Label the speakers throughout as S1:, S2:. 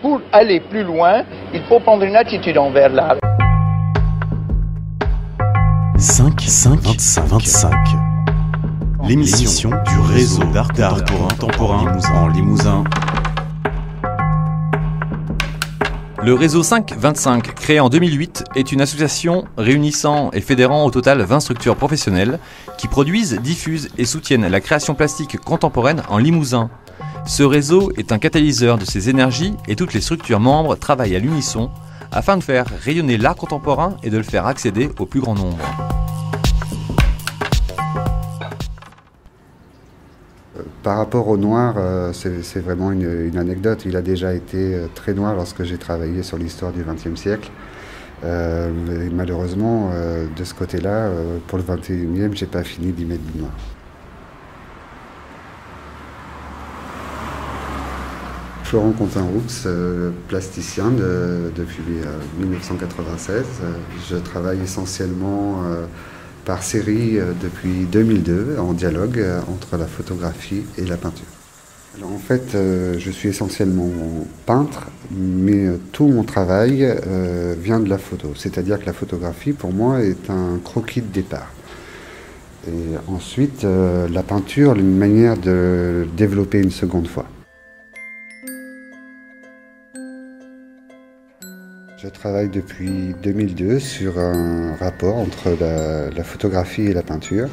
S1: Pour aller plus loin, il faut prendre une attitude envers l'art.
S2: 5-25. L'émission du réseau d'art contemporain en Limousin.
S3: Le réseau 5-25, créé en 2008, est une association réunissant et fédérant au total 20 structures professionnelles qui produisent, diffusent et soutiennent la création plastique contemporaine en Limousin. Ce réseau est un catalyseur de ces énergies et toutes les structures membres travaillent à l'unisson afin de faire rayonner l'art contemporain et de le faire accéder au plus grand nombre.
S4: Par rapport au noir, c'est vraiment une anecdote. Il a déjà été très noir lorsque j'ai travaillé sur l'histoire du XXe siècle. Mais malheureusement, de ce côté-là, pour le XXIe, j'ai pas fini d'y mettre du noir. Florent Quentin-Roux, plasticien depuis 1996. Je travaille essentiellement par série depuis 2002, en dialogue entre la photographie et la peinture. Alors en fait, je suis essentiellement peintre, mais tout mon travail vient de la photo. C'est-à-dire que la photographie, pour moi, est un croquis de départ. Et ensuite, la peinture, une manière de développer une seconde fois. Je travaille depuis 2002 sur un rapport entre la photographie et la peinture,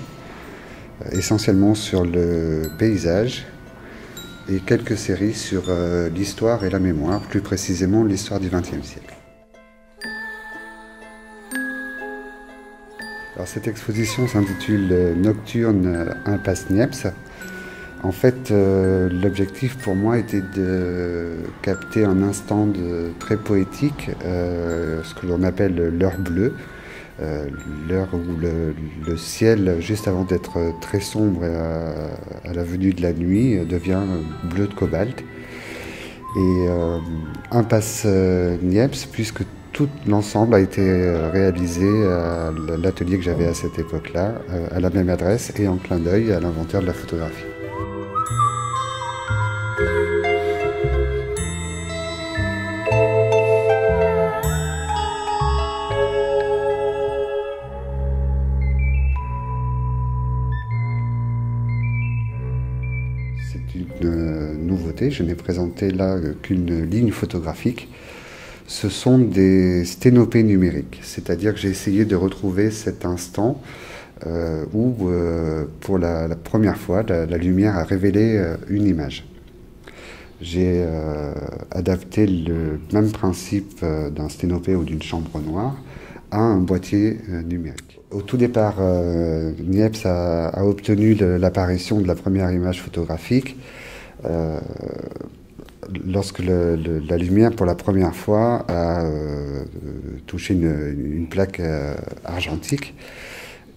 S4: essentiellement sur le paysage et quelques séries sur l'histoire et la mémoire, plus précisément l'histoire du XXe siècle. Alors, cette exposition s'intitule Nocturne Impasse Niepce. En fait, l'objectif pour moi était de capter un instant très poétique, ce que l'on appelle l'heure bleue, l'heure où le ciel, juste avant d'être très sombre à la venue de la nuit, devient bleu de cobalt. Et Impasse Niepce, puisque tout l'ensemble a été réalisé à l'atelier que j'avais à cette époque-là, à la même adresse et en clin d'œil à l'inventeur de la photographie. C'est une nouveauté, je n'ai présenté là qu'une ligne photographique. Ce sont des sténopées numériques, c'est-à-dire que j'ai essayé de retrouver cet instant où, pour la première fois, la lumière a révélé une image. J'ai adapté le même principe d'un sténopé ou d'une chambre noire à un boîtier numérique. Au tout départ, Niepce a obtenu l'apparition de la première image photographique lorsque la lumière, pour la première fois, a touché une plaque argentique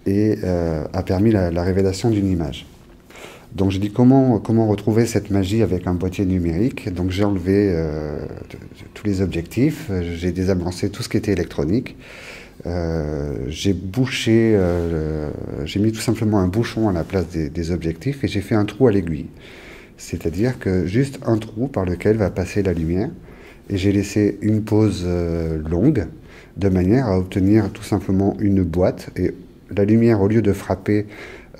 S4: et a permis la révélation d'une image. Donc je dis comment retrouver cette magie avec un boîtier numérique. Donc j'ai enlevé tous les objectifs, j'ai désamorcé tout ce qui était électronique. J'ai bouché, j'ai mis tout simplement un bouchon à la place des objectifs et j'ai fait un trou à l'aiguille. C'est-à-dire que juste un trou par lequel va passer la lumière et j'ai laissé une pause longue de manière à obtenir tout simplement une boîte et la lumière, au lieu de frapper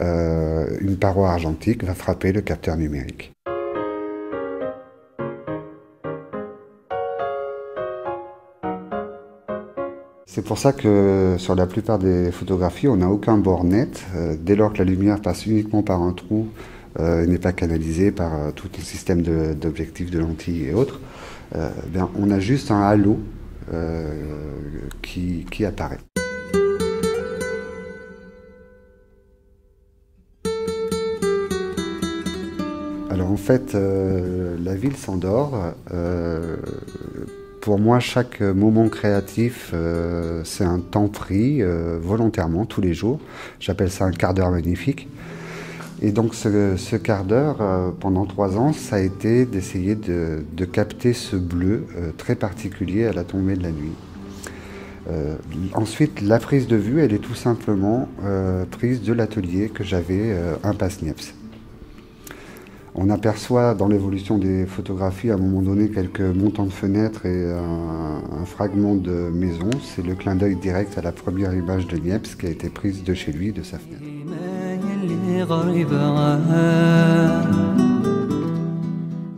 S4: une paroi argentique, va frapper le capteur numérique. C'est pour ça que sur la plupart des photographies, on n'a aucun bord net. Dès lors que la lumière passe uniquement par un trou, n'est pas canalisée par tout un système d'objectifs, de lentilles et autres, on a juste un halo qui apparaît. Alors en fait, la ville s'endort. Pour moi, chaque moment créatif, c'est un temps pris volontairement, tous les jours. J'appelle ça un quart d'heure magnifique. Et donc ce quart d'heure, pendant 3 ans, ça a été d'essayer de capter ce bleu très particulier à la tombée de la nuit. Ensuite, la prise de vue, elle est tout simplement prise de l'atelier que j'avais Impasse Niepce. On aperçoit dans l'évolution des photographies à un moment donné quelques montants de fenêtres et un fragment de maison. C'est le clin d'œil direct à la première image de Niepce qui a été prise de chez lui, de sa fenêtre.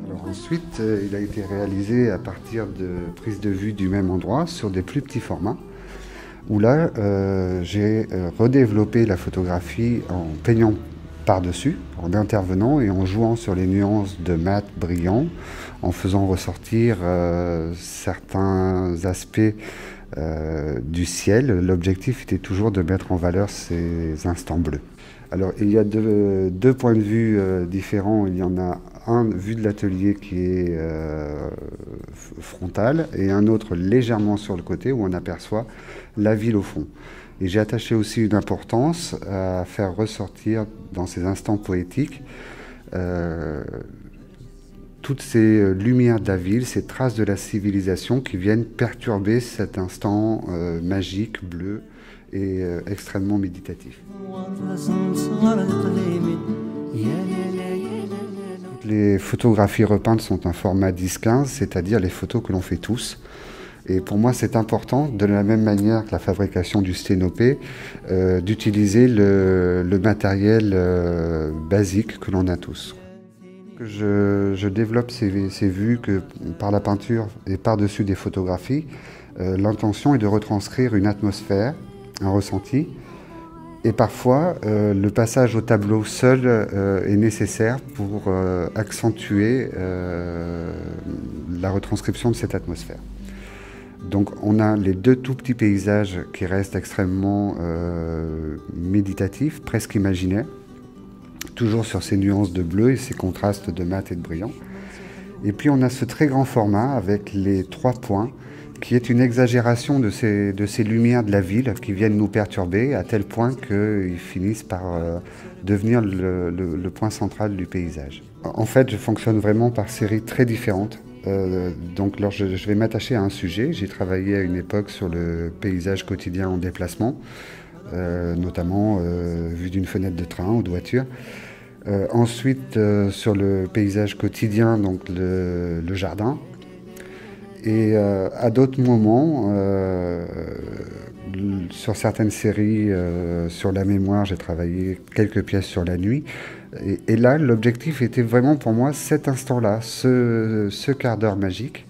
S4: Alors ensuite, il a été réalisé à partir de prises de vue du même endroit sur des plus petits formats, où là, j'ai redéveloppé la photographie en peignant par-dessus, en intervenant et en jouant sur les nuances de mat brillant, en faisant ressortir certains aspects du ciel. L'objectif était toujours de mettre en valeur ces instants bleus. Alors il y a deux points de vue différents. Il y en a un vu de l'atelier qui est frontal et un autre légèrement sur le côté où on aperçoit la ville au fond. Et j'ai attaché aussi une importance à faire ressortir dans ces instants poétiques toutes ces lumières de la ville, ces traces de la civilisation qui viennent perturber cet instant magique, bleu et extrêmement méditatif. Les photographies repeintes sont un format 10-15, c'est-à-dire les photos que l'on fait tous. Et pour moi, c'est important, de la même manière que la fabrication du sténopé, d'utiliser le matériel basique que l'on a tous. Je développe ces vues que, par la peinture et par-dessus des photographies. L'intention est de retranscrire une atmosphère, un ressenti. Et parfois, le passage au tableau seul est nécessaire pour accentuer la retranscription de cette atmosphère. Donc on a les deux tout petits paysages qui restent extrêmement méditatifs, presque imaginaires, toujours sur ces nuances de bleu et ces contrastes de mat et de brillant. Et puis on a ce très grand format avec les 3 points, qui est une exagération de ces lumières de la ville qui viennent nous perturber à tel point qu'ils finissent par devenir le point central du paysage. En fait, je fonctionne vraiment par séries très différentes. Donc je vais m'attacher à un sujet. J'ai travaillé à une époque sur le paysage quotidien en déplacement, notamment vu d'une fenêtre de train ou de voiture. Ensuite, sur le paysage quotidien, donc le jardin. Et à d'autres moments, sur certaines séries, sur la mémoire, j'ai travaillé quelques pièces sur la nuit. Et là, l'objectif était vraiment pour moi cet instant-là, ce quart d'heure magique.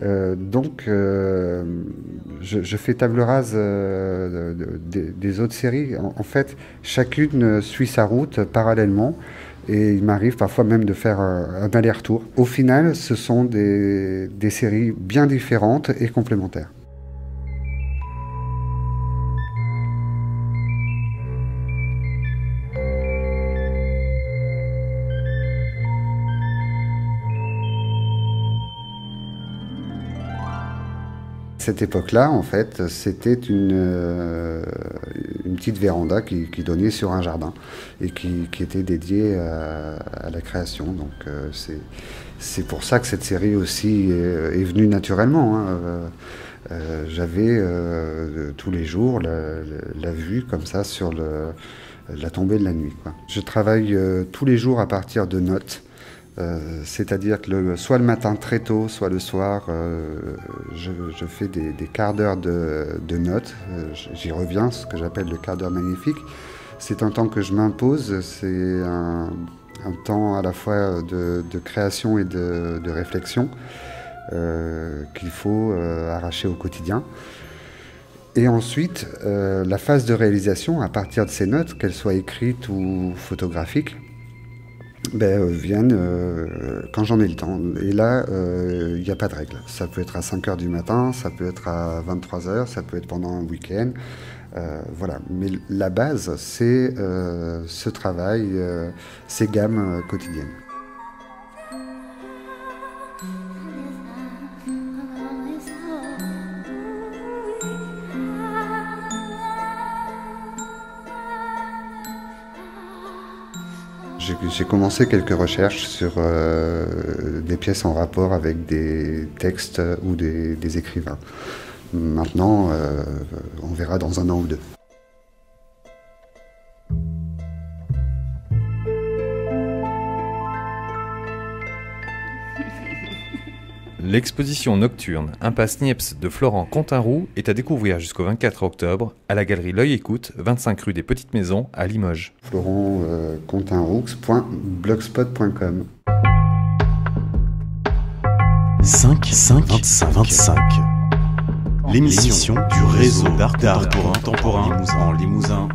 S4: Donc, je fais table rase des autres séries. En fait, chacune suit sa route parallèlement. Et il m'arrive parfois même de faire un aller-retour. Au final, ce sont des séries bien différentes et complémentaires. Cette époque-là, en fait, c'était une petite véranda qui donnait sur un jardin et qui était dédiée à la création. Donc c'est pour ça que cette série aussi est venue naturellement. J'avais tous les jours la vue comme ça sur la tombée de la nuit, quoi. Je travaille tous les jours à partir de notes. C'est-à-dire que soit le matin très tôt, soit le soir, je fais des quarts d'heure de notes. J'y reviens, ce que j'appelle le quart d'heure magnifique. C'est un temps que je m'impose, c'est un temps à la fois de création et de réflexion qu'il faut arracher au quotidien. Et ensuite, la phase de réalisation, à partir de ces notes, qu'elles soient écrites ou photographiques, viennent quand j'en ai le temps. Et là, il n'y a pas de règle. Ça peut être à 5 h du matin, ça peut être à 23 h, ça peut être pendant un week-end. Voilà. Mais la base, c'est ce travail, ces gammes quotidiennes. J'ai commencé quelques recherches sur des pièces en rapport avec des textes ou des écrivains. Maintenant, on verra dans 1 an ou 2.
S3: L'exposition nocturne Impasse Niepce de Florent Continroux est à découvrir jusqu'au 24 octobre à la galerie L'Œil Écoute, 25 rue des Petites Maisons à Limoges.
S4: florentcontinroux.blogspot.com
S2: 5 L'émission du réseau d'art contemporain en Limousin.